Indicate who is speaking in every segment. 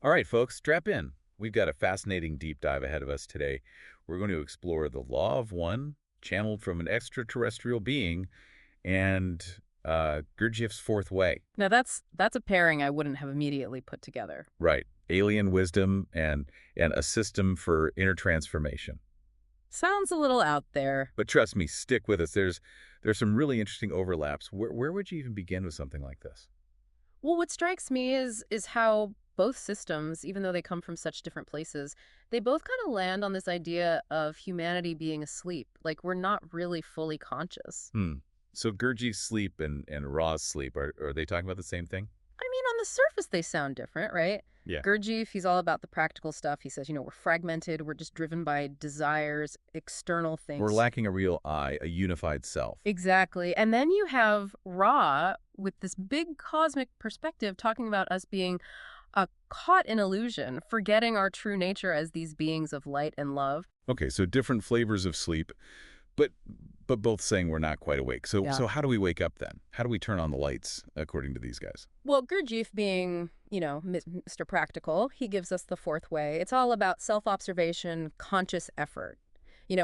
Speaker 1: All right, folks, strap in. We've got a fascinating deep dive ahead of us today. We're going to explore the law of one, channeled from an extraterrestrial being, and Gurdjieff's Fourth Way.
Speaker 2: Now that's a pairing I wouldn't have immediately put together.
Speaker 1: Right. Alien wisdom and a system for inner transformation.
Speaker 2: Sounds a little out there.
Speaker 1: But trust me, stick with us. There's some really interesting overlaps. Where would you even begin with something like this?
Speaker 2: Well, what strikes me is how both systems, even though they come from such different places, they both kind of land on this idea of humanity being asleep. Like we're not really fully conscious.
Speaker 1: Hmm. So Gurdjieff's sleep and Ra's sleep, are they talking about the same thing?
Speaker 2: I mean, on the surface they sound different, right?
Speaker 1: Yeah.
Speaker 2: Gurdjieff, he's all about the practical stuff. He says, we're fragmented, we're just driven by desires, external
Speaker 1: We're
Speaker 2: things.
Speaker 1: lacking a real I, a unified self.
Speaker 2: Exactly. And then you have Ra with this big cosmic perspective talking about us being caught in illusion, forgetting our true nature as these beings of light and love.
Speaker 1: Okay, so different flavors of sleep, but but both saying we're not quite awake. So
Speaker 2: Yeah.
Speaker 1: so how do we wake up then? How do we turn on the lights according to these guys?
Speaker 2: Well, Gurdjieff being, Mr. Practical, he gives us the fourth way. It's all about self-observation, conscious effort.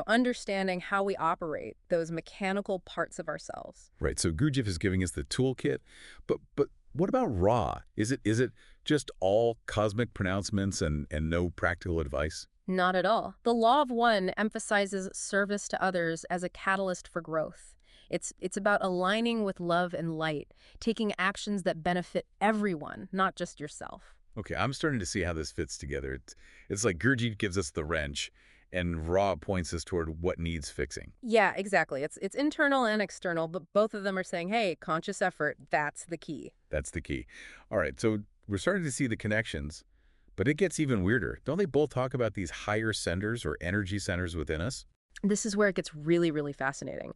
Speaker 2: Understanding how we operate, those mechanical parts of ourselves.
Speaker 1: Right. So Gurdjieff is giving us the toolkit, but what about Ra? Is it just all cosmic pronouncements and no practical advice?
Speaker 2: Not at all. The law of one emphasizes service to others as a catalyst for growth. It's about aligning with love and light, taking actions that benefit everyone, not just yourself.
Speaker 1: Okay, I'm starting to see how this fits together. It's like Gurdjieff gives us the wrench, and Ra points us toward what needs fixing.
Speaker 2: Yeah, exactly. It's internal and external, but both of them are saying, "Hey, conscious effort, that's the key."
Speaker 1: That's the key. All right, so we're starting to see the connections, but it gets even weirder. Don't they both talk about these higher centers or energy centers within us?
Speaker 2: This is where it gets really, really fascinating.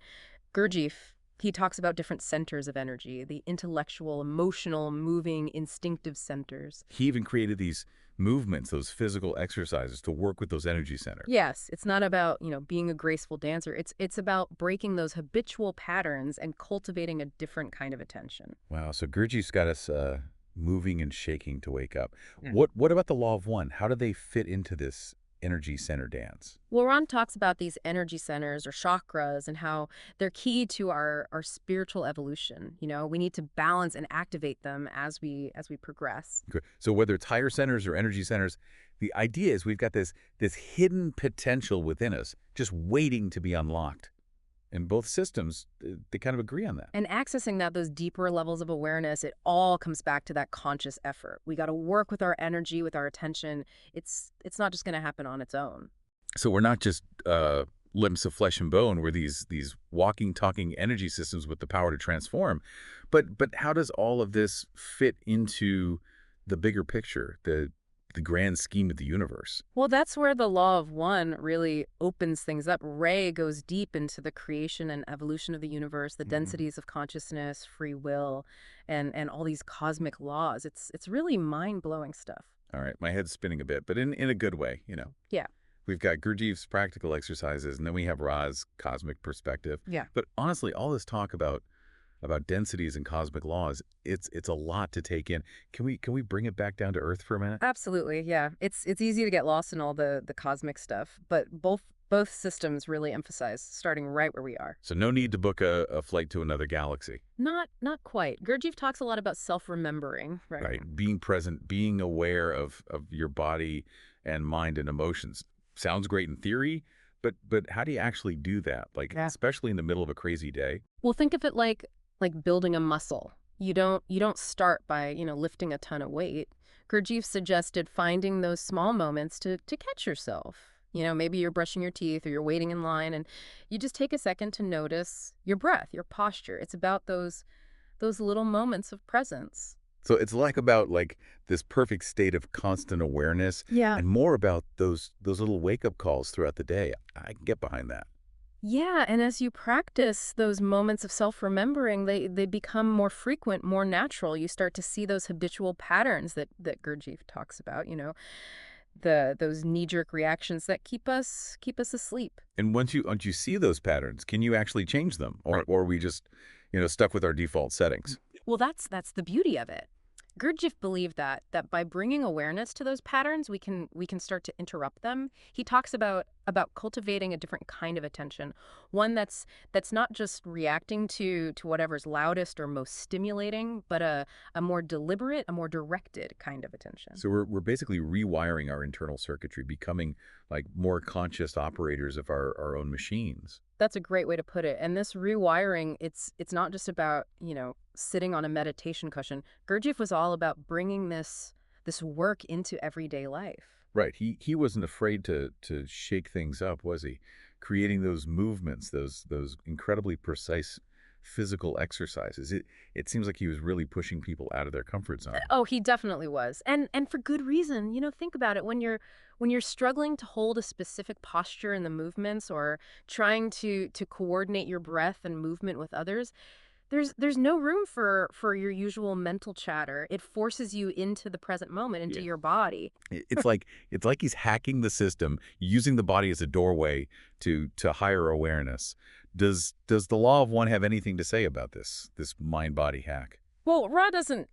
Speaker 2: Gurdjieff, he talks about different centers of energy, the intellectual, emotional, moving, instinctive centers.
Speaker 1: He even created these movements, those physical exercises to work with those energy centers.
Speaker 2: Yes, it's not about, being a graceful dancer. It's about breaking those habitual patterns and cultivating a different kind of attention.
Speaker 1: Wow, so Gurdjieff's got us moving and shaking to wake up. What about the law of one? How do they fit into this energy center dance?
Speaker 2: Well, Ron talks about these energy centers or chakras and how they're key to our spiritual evolution. We need to balance and activate them as we progress.
Speaker 1: Okay. So whether it's higher centers or energy centers, the idea is we've got this hidden potential within us just waiting to be unlocked. And both systems, they kind of agree on that.
Speaker 2: And accessing those deeper levels of awareness, it all comes back to that conscious effort. We got to work with our energy, with our attention. It's not just going to happen on its own.
Speaker 1: So we're not just limbs of flesh and bone. We're these walking, talking energy systems with the power to transform. But how does all of this fit into the bigger picture, the grand scheme of the universe?
Speaker 2: Well, that's where the law of one really opens things up. Ray goes deep into the creation and evolution of the universe, the densities of consciousness, free will, and all these cosmic laws. It's really mind-blowing stuff.
Speaker 1: All right, my head's spinning a bit, but in a good way.
Speaker 2: Yeah.
Speaker 1: We've got Gurdjieff's practical exercises, and then we have Ra's cosmic perspective.
Speaker 2: Yeah.
Speaker 1: But honestly, all this talk about densities and cosmic laws, it's a lot to take in. Can we bring it back down to earth for a minute?
Speaker 2: Absolutely, yeah. It's easy to get lost in all the cosmic stuff, but both systems really emphasize starting right where we are.
Speaker 1: So no need to book a flight to another galaxy,
Speaker 2: Not quite. Gurdjieff talks a lot about self-remembering, right?
Speaker 1: right? Being present, being aware of your body and mind and emotions. Sounds great in theory, but how do you actually do that? Like,
Speaker 2: Yeah.
Speaker 1: especially in the middle of a crazy day?
Speaker 2: Well, think of it like building a muscle. You don't start by, lifting a ton of weight. Gurdjieff suggested finding those small moments to catch yourself. Maybe you're brushing your teeth or you're waiting in line and you just take a second to notice your breath, your posture. It's about those little moments of presence.
Speaker 1: So it's about this perfect state of constant awareness
Speaker 2: Yeah.
Speaker 1: and more about those little wake-up calls throughout the day. I can get behind that.
Speaker 2: Yeah, and as you practice those moments of self-remembering, they become more frequent, more natural. You start to see those habitual patterns that Gurdjieff talks about, those knee-jerk reactions that keep us asleep.
Speaker 1: And once you see those patterns, can you actually change them? Or are we just, stuck with our default settings?
Speaker 2: Well, that's the beauty of it. Gurdjieff believed that by bringing awareness to those patterns, we can start to interrupt them. He talks about cultivating a different kind of attention, one that's not just reacting to whatever's loudest or most stimulating, but a more deliberate, a more directed kind of attention.
Speaker 1: So we're basically rewiring our internal circuitry, becoming like more conscious operators of our own machines.
Speaker 2: That's a great way to put it. And this rewiring, it's not just about, sitting on a meditation cushion. Gurdjieff was all about bringing this work into everyday life.
Speaker 1: Right. He wasn't afraid to shake things up, was he? Creating those movements, those incredibly precise physical exercises. It seems like he was really pushing people out of their comfort zone.
Speaker 2: Oh, he definitely was. And for good reason. Think about it. When you're struggling to hold a specific posture in the movements or trying to coordinate your breath and movement with others, there's no room for your usual mental chatter. It forces you into the present moment, into
Speaker 1: Yeah.
Speaker 2: your body.
Speaker 1: It's like he's hacking the system, using the body as a doorway to higher awareness. Does the law of one have anything to say about this mind-body hack?
Speaker 2: Well, Ra doesn't,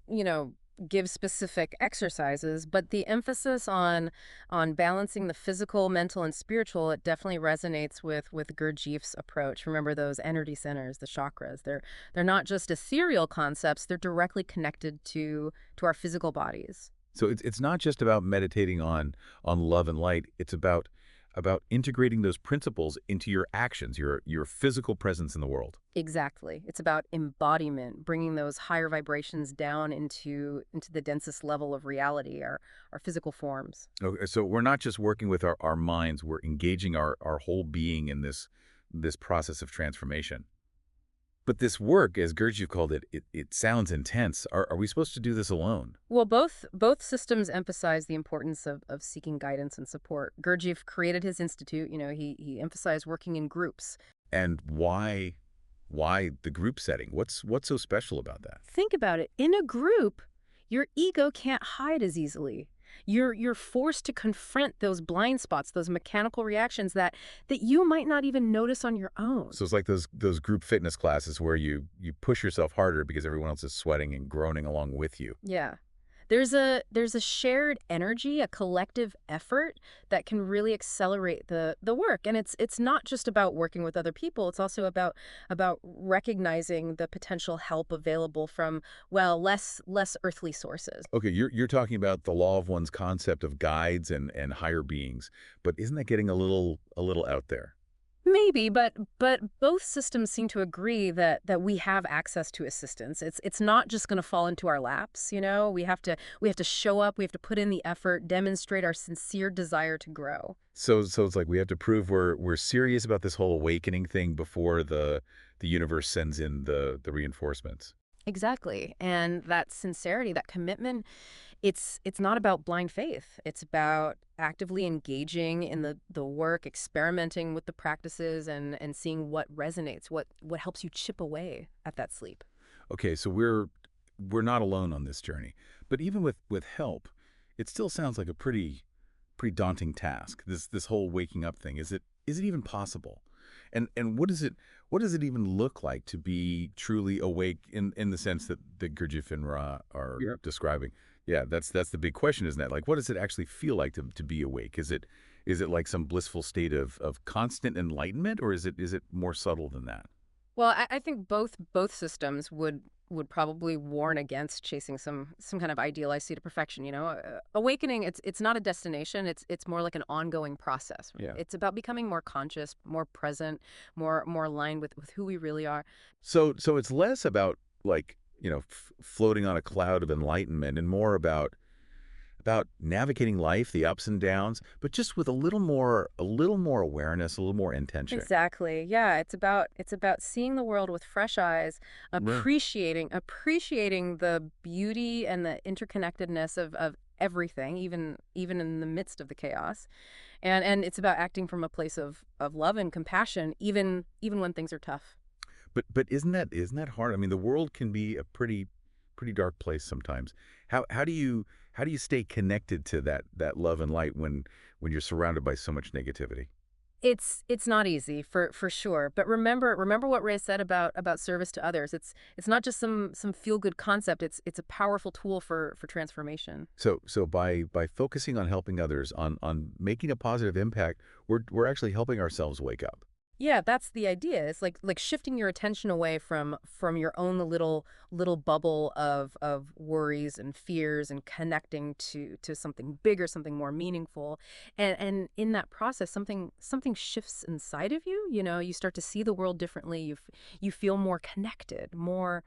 Speaker 2: give specific exercises, but the emphasis on balancing the physical, mental, and spiritual, it definitely resonates with Gurdjieff's approach. Remember those energy centers, the chakras. They're not just ethereal concepts, they're directly connected to our physical bodies.
Speaker 1: So it's not just about meditating on love and light. It's about integrating those principles into your actions, your physical presence in the world.
Speaker 2: Exactly. It's about embodiment, bringing those higher vibrations down into the densest level of reality, our physical forms.
Speaker 1: Okay, so we're not just working with our minds, we're engaging our whole being in this process of transformation. But this work, as Gurdjieff called it sounds intense. Are we supposed to do this alone?
Speaker 2: Well, both systems emphasize the importance of seeking guidance and support. Gurdjieff created his institute. He emphasized working in groups.
Speaker 1: And why the group setting? What's so special about that?
Speaker 2: Think about it. In a group, your ego can't hide as easily. You're forced to confront those blind spots, those mechanical reactions that you might not even notice on your own.
Speaker 1: So it's like those group fitness classes where you push yourself harder because everyone else is sweating and groaning along with you.
Speaker 2: Yeah. There's a shared energy, a collective effort that can really accelerate the work. And it's not just about working with other people. It's also about recognizing the potential help available from, well, less earthly sources.
Speaker 1: Okay, you're talking about the law of one's concept of guides and higher beings, but isn't that getting a little out there?
Speaker 2: Maybe, but both systems seem to agree that we have access to assistance. It's not just going to fall into our laps, We have to show up, we have to put in the effort, demonstrate our sincere desire to grow.
Speaker 1: So it's like we have to prove we're serious about this whole awakening thing before the universe sends in the reinforcements.
Speaker 2: Exactly. And that sincerity, that commitment, it's not about blind faith. It's about actively engaging in the work, experimenting with the practices and seeing what resonates, what helps you chip away at that sleep.
Speaker 1: Okay, so we're not alone on this journey, but even with help, it still sounds like a pretty daunting task. This whole waking up thing, is it even possible? And what does it even look like to be truly awake in the sense that Gurdjieff and Ra are describing? Yeah, that's the big question, isn't it? Like, what does it actually feel like to be awake? Is it like some blissful state of constant enlightenment, or is it more subtle than that?
Speaker 2: Well, I think both systems would probably warn against chasing some kind of idealized state of perfection. Awakening, it's not a destination. It's more like an ongoing process.
Speaker 1: Yeah.
Speaker 2: It's about becoming more conscious, more present, more aligned with who we really are.
Speaker 1: So it's less about like floating on a cloud of enlightenment and more about navigating life, the ups and downs, but just with a little more awareness, a little more intention.
Speaker 2: Exactly. Yeah, it's about seeing the world with fresh eyes,
Speaker 1: Right.
Speaker 2: appreciating the beauty and the interconnectedness of everything, even in the midst of the chaos. And it's about acting from a place of love and compassion, even when things are tough.
Speaker 1: But isn't that hard? I mean, the world can be a pretty dark place sometimes. How do you stay connected to that love and light when you're surrounded by so much negativity?
Speaker 2: It's not easy for sure, but remember what Ray said about service to others. It's not just some feel good concept. It's a powerful tool for transformation.
Speaker 1: So by focusing on helping others, on making a positive impact, we're actually helping ourselves wake up.
Speaker 2: Yeah, that's the idea. It's like shifting your attention away from your own little bubble of worries and fears and connecting to something bigger, something more meaningful. And in that process something shifts inside of you, you start to see the world differently. You feel more connected, more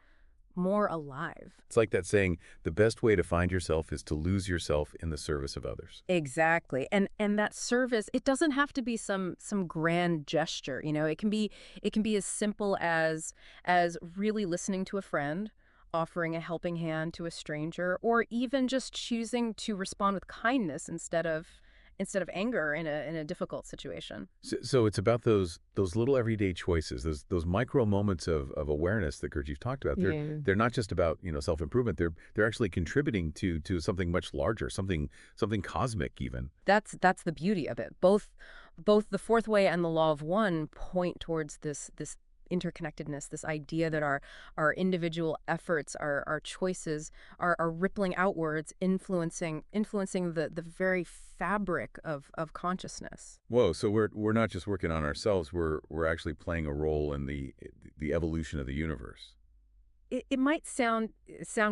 Speaker 2: alive.
Speaker 1: It's like that saying, the best way to find yourself is to lose yourself in the service of others.
Speaker 2: Exactly. And that service, it doesn't have to be some grand gesture, it can be as simple as really listening to a friend, offering a helping hand to a stranger, or even just choosing to respond with kindness instead of anger in a difficult situation.
Speaker 1: So it's about those little everyday choices, those micro moments of awareness that Gurdjieff talked about.
Speaker 2: Yeah.
Speaker 1: They're not just about self-improvement. They're actually contributing to something much larger, something cosmic even.
Speaker 2: That's the beauty of it. Both the fourth way and the law of one point towards this interconnectedness, this idea that our individual efforts, our choices are rippling outwards, influencing the very fabric of consciousness.
Speaker 1: Whoa! So we're not just working on ourselves. We're actually playing a role in the evolution of the universe.
Speaker 2: It might sound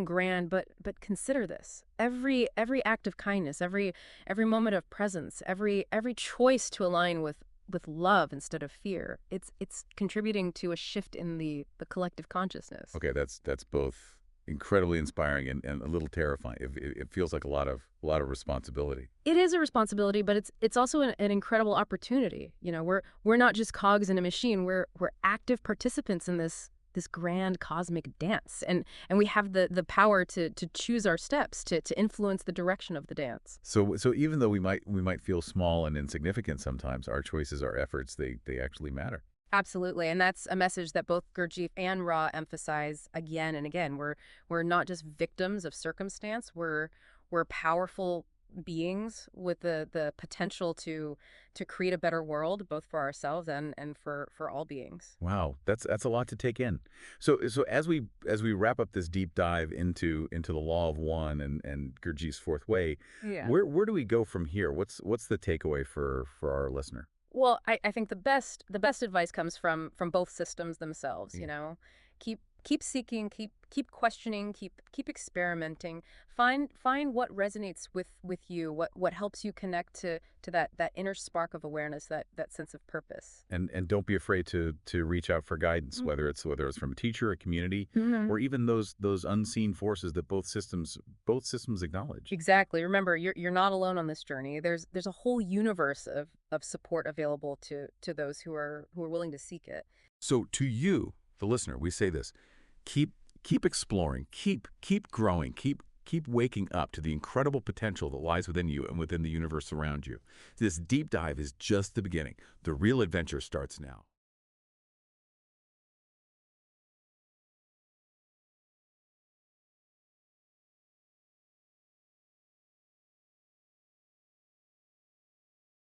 Speaker 2: grand, but consider this. Every act of kindness, every moment of presence, every choice to align with love instead of fear, it's contributing to a shift in the collective consciousness.
Speaker 1: Okay, that's both incredibly inspiring and a little terrifying. It feels like a lot of responsibility.
Speaker 2: It is a responsibility, but it's also an incredible opportunity. We're not just cogs in a machine. We're active participants in this grand cosmic dance, and we have the power to choose our steps, to influence the direction of the dance.
Speaker 1: So even though we might feel small and insignificant sometimes, our choices, our efforts, they actually matter.
Speaker 2: Absolutely, and that's a message that both Gurdjieff and Ra emphasize again and again. We're not just victims of circumstance. We're powerful beings with the potential to create a better world, both for ourselves and for all beings.
Speaker 1: Wow, that's a lot to take in. So as we wrap up this deep dive into the law of one and Gurdjieff's fourth way,
Speaker 2: Yeah.
Speaker 1: where do we go from here? What's the takeaway for our listener?
Speaker 2: Well, I think the best advice comes from both systems themselves,
Speaker 1: Yeah.
Speaker 2: Keep seeking, keep questioning, keep experimenting. Find what resonates with you, what helps you connect to that inner spark of awareness, that sense of purpose.
Speaker 1: And don't be afraid to reach out for guidance, whether it's from a teacher, a community,
Speaker 2: Mm-hmm.
Speaker 1: or even those unseen forces that both systems acknowledge.
Speaker 2: Exactly. Remember, you're not alone on this journey. There's a whole universe of support available to those who are willing to seek it.
Speaker 1: So to you, the listener, we say this: keep keep exploring, keep growing, keep waking up to the incredible potential that lies within you and within the universe around you. This deep dive is just the beginning. The real adventure starts now.